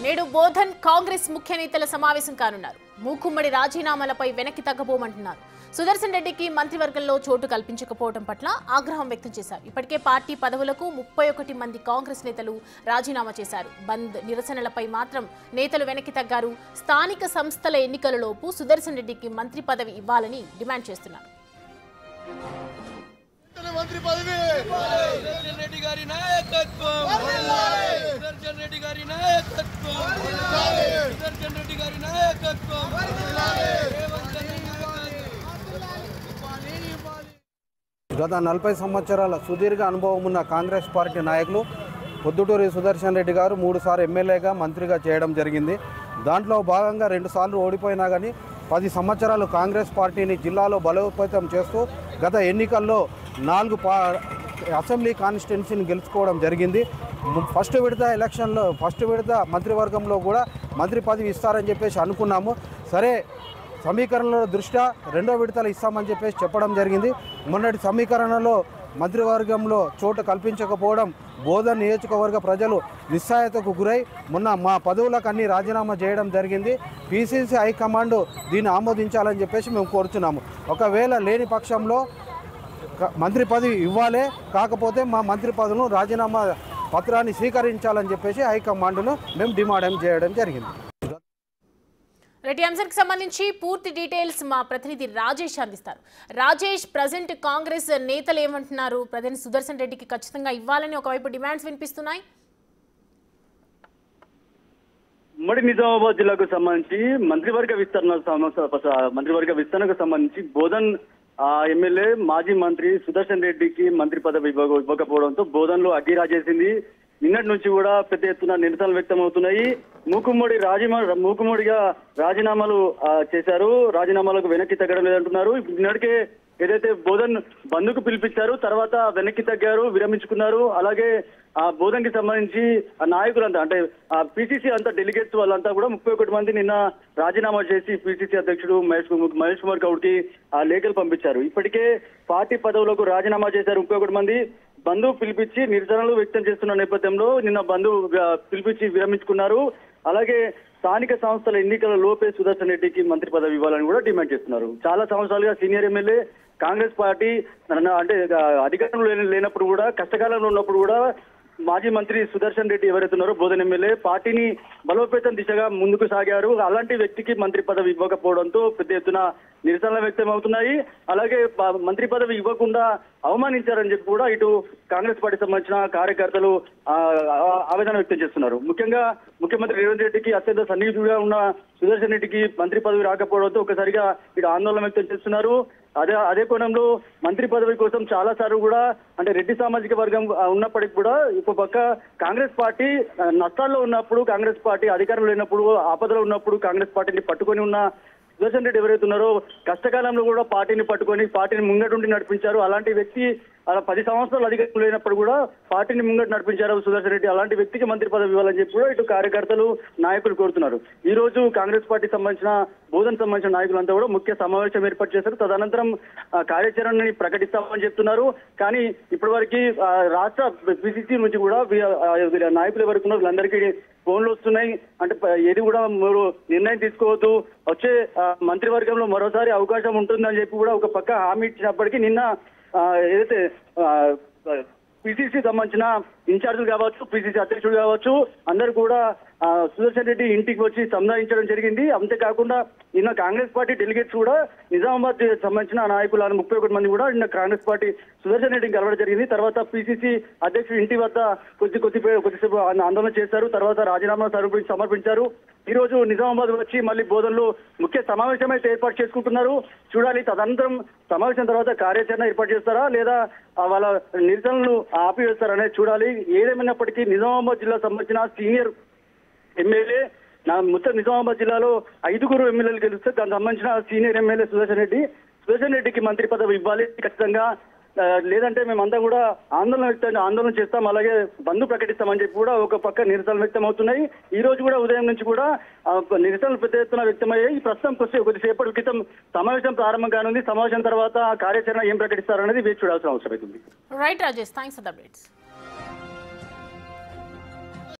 నేడు బోధన్ కాంగ్రెస్ ముఖ్య నేతల సమావేశం కానున్నారు. మూకుమ్మడి రాజీనామాలపై వెనక్కి తగ్గబోమంటున్నారు. సుదర్శన్ రెడ్డికి మంత్రివర్గంలో చోటు కల్పించకపోవడం పట్ల ఆగ్రహం వ్యక్తం చేశారు. ఇప్పటికే పార్టీ పదవులకు 31 మంది కాంగ్రెస్ నేతలు రాజీనామా చేశారు. బంద్ నిరసనలపై మాత్రం నేతలు వెనక్కి తగ్గారు. స్థానిక సంస్థల ఎన్నికలలోపు సుదర్శన్ రెడ్డికి మంత్రి పదవి ఇవ్వాలని డిమాండ్ చేస్తున్నారు. మంత్రి పదవి సుదర్శన్ రెడ్డి గారి నాయకత్వం, సుదర్శన్ రెడ్డి గారి నాయకత్వం, సుదర్శన్ రెడ్డి గారి నాయకత్వం. గత 40 సంవత్సరాల సుదీర్ఘ అనుభవం ఉన్న కాంగ్రెస్ పార్టీ నాయకులు పొద్దుటూరి సుదర్శన్ రెడ్డి గారు 3 సార్లు ఎమ్మెల్యేగా మంత్రిగా చేయడం జరిగింది. దాంట్లో భాగంగా 2 సార్లు ఓడిపోయినా కానీ 10 సంవత్సరాలు కాంగ్రెస్ పార్టీని జిల్లాలో బలోపేతం చేస్తూ గత ఎన్నికల్లో 4 అసెంబ్లీ కాన్స్టిట్యున్సీని గెలుచుకోవడం జరిగింది. ఫస్ట్ విడత మంత్రివర్గంలో కూడా మంత్రి పదవి ఇస్తారని చెప్పేసి అనుకున్నాము. సరే, సమీకరణల దృష్ట్యా 2వ విడతలు ఇస్తామని చెప్పేసి చెప్పడం జరిగింది. మొన్నటి సమీకరణలో మంత్రివర్గంలో చోటు కల్పించకపోవడం బోధన్ నియోజకవర్గ ప్రజలు నిస్సహాయతకు గురై మొన్న మా పదవులకు అన్ని రాజీనామా చేయడం జరిగింది. పీసీసీ హైకమాండ్ దీన్ని ఆమోదించాలని చెప్పేసి మేము కోరుచున్నాము. ఒకవేళ లేని పక్షంలో మంత్రి పదవి ఇవ్వాలే, కాకపోతే మా మంత్రి పదవులను రాజీనామా పత్రాన్ని స్వీకరించాలని చెప్పేసి హైకమాండ్ను మేము డిమాండ్ చేయడం జరిగింది. రెడ్డి అంశానికి సంబంధించి పూర్తి డీటెయిల్స్ మా ప్రతినిధి రాజేష్ అందిస్తారు. రాజేష్, ప్రజెంట్ కాంగ్రెస్ నేతలు ఏమంటున్నారు? ప్రజెంట్ సుదర్శన్ రెడ్డికి ఖచ్చితంగా ఇవ్వాలని ఒకవైపు డిమాండ్స్ వినిపిస్తున్నాయి. ఉమ్మడి నిజామాబాద్ జిల్లాకు సంబంధించి మంత్రివర్గ విస్తరణకు సంబంధించి బోధన్ ఎమ్మెల్యే మాజీ మంత్రి సుదర్శన్ రెడ్డికి మంత్రి పదవి ఇవ్వకపోవడంతో బోధన్ లో అగ్గిరాజేసింది. నిన్నటి నుంచి కూడా పెద్ద ఎత్తున నిరసనలు వ్యక్తమవుతున్నాయి. మూకుమ్మడిగా రాజీనామాలు చేశారు. రాజీనామాలకు వెనక్కి తగ్గడం లేదంటున్నారు. నిన్నటికే ఏదైతే బోధన్ బంద్కు పిలిపించారు, తర్వాత వెనక్కి తగ్గారు, విరమించుకున్నారు. అలాగే ఆ బోధన్ కి సంబంధించి ఆ నాయకులంతా అంటే ఆ పిసిసి అంతా డెలిగేట్స్ వాళ్ళంతా కూడా 31 మంది నిన్న రాజీనామా చేసి పిసిసి అధ్యక్షుడు మహేష్ కుమార్ గౌడ్ కి ఆ లేఖలు పంపించారు. ఇప్పటికే పార్టీ పదవులకు రాజీనామా చేశారు 31 మంది. బంధు పిలిపించి నిరసనలు వ్యక్తం చేస్తున్న నేపథ్యంలో నిన్న బంధు పిలిపించి విరమించుకున్నారు. అలాగే స్థానిక సంస్థల ఎన్నికల లోపే సుదర్శన్ రెడ్డికి మంత్రి పదవి ఇవ్వాలని కూడా డిమాండ్ చేస్తున్నారు. చాలా సంవత్సరాలుగా సీనియర్ ఎమ్మెల్యే, కాంగ్రెస్ పార్టీ అంటే అధికారంలో లేనప్పుడు కూడా, కష్టకాలంలో ఉన్నప్పుడు కూడా మాజీ మంత్రి సుదర్శన్ రెడ్డి ఎవరైతే ఉన్నారో బోధన్ ఎమ్మెల్యే పార్టీని బలోపేతం దిశగా ముందుకు సాగారు. అలాంటి వ్యక్తికి మంత్రి పదవి ఇవ్వకపోవడంతో పెద్ద ఎత్తున నిరసనలు వ్యక్తం అవుతున్నాయి. అలాగే మంత్రి పదవి ఇవ్వకుండా అవమానించారని చెప్పి కూడా ఇటు కాంగ్రెస్ పార్టీ సంబంధించిన కార్యకర్తలు ఆవేదన వ్యక్తం చేస్తున్నారు. ముఖ్యంగా ముఖ్యమంత్రి రేవంత్ రెడ్డికి అత్యంత సన్నిహితుడిగా ఉన్న సుదర్శన్ రెడ్డికి మంత్రి పదవి రాకపోవడంతో ఒకసారిగా ఇటు ఆందోళన వ్యక్తం చేస్తున్నారు. అదే కోణంలో మంత్రి పదవి కోసం చాలా సార్లు కూడా అంటే రెడ్డి సామాజిక వర్గం ఉన్నప్పటికీ కూడా ఒక పక్క కాంగ్రెస్ పార్టీ నష్టాల్లో ఉన్నప్పుడు, కాంగ్రెస్ పార్టీ అధికారంలో లేనప్పుడు, ఆపదలో ఉన్నప్పుడు కాంగ్రెస్ పార్టీని పట్టుకొని ఉన్న సుదర్శన్ రెడ్డి ఎవరైతే ఉన్నారో కష్టకాలంలో కూడా పార్టీని పట్టుకొని పార్టీని ముంగటుండి నడిపించారు. అలాంటి వ్యక్తి 10 సంవత్సరాలు అధికారంలో లేనప్పుడు కూడా పార్టీని ముంగటు నడిపించారు సుదర్శన్ రెడ్డి. అలాంటి వ్యక్తికి మంత్రి పదవి ఇవ్వాలని చెప్పి కూడా ఇటు కార్యకర్తలు, నాయకులు కోరుతున్నారు. ఈ రోజు కాంగ్రెస్ పార్టీ సంబంధించిన బోధన్ సంబంధించిన నాయకులంతా కూడా ముఖ్య సమావేశం ఏర్పాటు చేశారు. తదనంతరం కార్యాచరణని ప్రకటిస్తామని చెప్తున్నారు. కానీ ఇప్పటి వరకు రాష్ట్ర పిసిసి నుంచి కూడా నాయకులు ఎవరికి ఉన్నారు వీళ్ళందరికీ ఫోన్లు వస్తున్నాయి. అంటే ఏది కూడా మీరు నిర్ణయం తీసుకోవద్దు, వచ్చే మంత్రివర్గంలో మరోసారి అవకాశం ఉంటుందని చెప్పి కూడా ఒక పక్క హామీ ఇచ్చినప్పటికీ నిన్న ఏదైతే పిసిసి సంబంధించిన ఇన్ఛార్జీలు కావచ్చు, పిసిసి అధ్యక్షుడు కావచ్చు, అందరూ కూడా సుదర్శన్ రెడ్డి ఇంటికి వచ్చి సంధానించడం జరిగింది. అంతేకాకుండా నిన్న కాంగ్రెస్ పార్టీ డెలిగేట్స్ కూడా నిజామాబాద్ సంబంధించిన నాయకులు 31 మంది కూడా నిన్న కాంగ్రెస్ పార్టీ సుదర్శన్ రెడ్డిని కలవడం జరిగింది. తర్వాత పిసిసి అధ్యక్షుడు ఇంటి వద్ద కొద్దిసేపు ఆందోళన చేశారు. తర్వాత రాజీనామా సమర్పించారు. ఈ రోజు నిజామాబాద్ వచ్చి మళ్ళీ బోధనలో ముఖ్య సమావేశం అయితే ఏర్పాటు చేసుకుంటున్నారు. చూడాలి తదనంతరం సమావేశం తర్వాత కార్యాచరణ ఏర్పాటు చేస్తారా లేదా వాళ్ళ నిరసనలు ఆపివేస్తారనేది చూడాలి. ఏదేమైనప్పటికీ నిజామాబాద్ జిల్లా సంబంధించిన సీనియర్ ఎమ్మెల్యే మొత్తం నిజామాబాద్ జిల్లాలో 5 ఎమ్మెల్యేలు గెలిస్తే దానికి సంబంధించిన సీనియర్ ఎమ్మెల్యే సుదర్శన్ రెడ్డికి మంత్రి పదవి ఇవ్వాలి ఖచ్చితంగా. లేదంటే మేమంతా కూడా ఆందోళన చేస్తాం, అలాగే బంద్ ప్రకటిస్తామని చెప్పి కూడా ఒక పక్క నిరసనలు వ్యక్తం అవుతున్నాయి. ఈ రోజు కూడా ఉదయం నుంచి కూడా నిరసనలు పెద్ద ఎత్తున వ్యక్తమయ్యాయి. ప్రస్తుతం కొద్దిసేపటి క్రితం సమావేశం ప్రారంభం కానుంది. సమావేశం తర్వాత కార్యాచరణ ఏం ప్రకటిస్తారనేది వేచి చూడాల్సిన అవసరం అవుతుంది. Right Rajesh, thanks for the updates.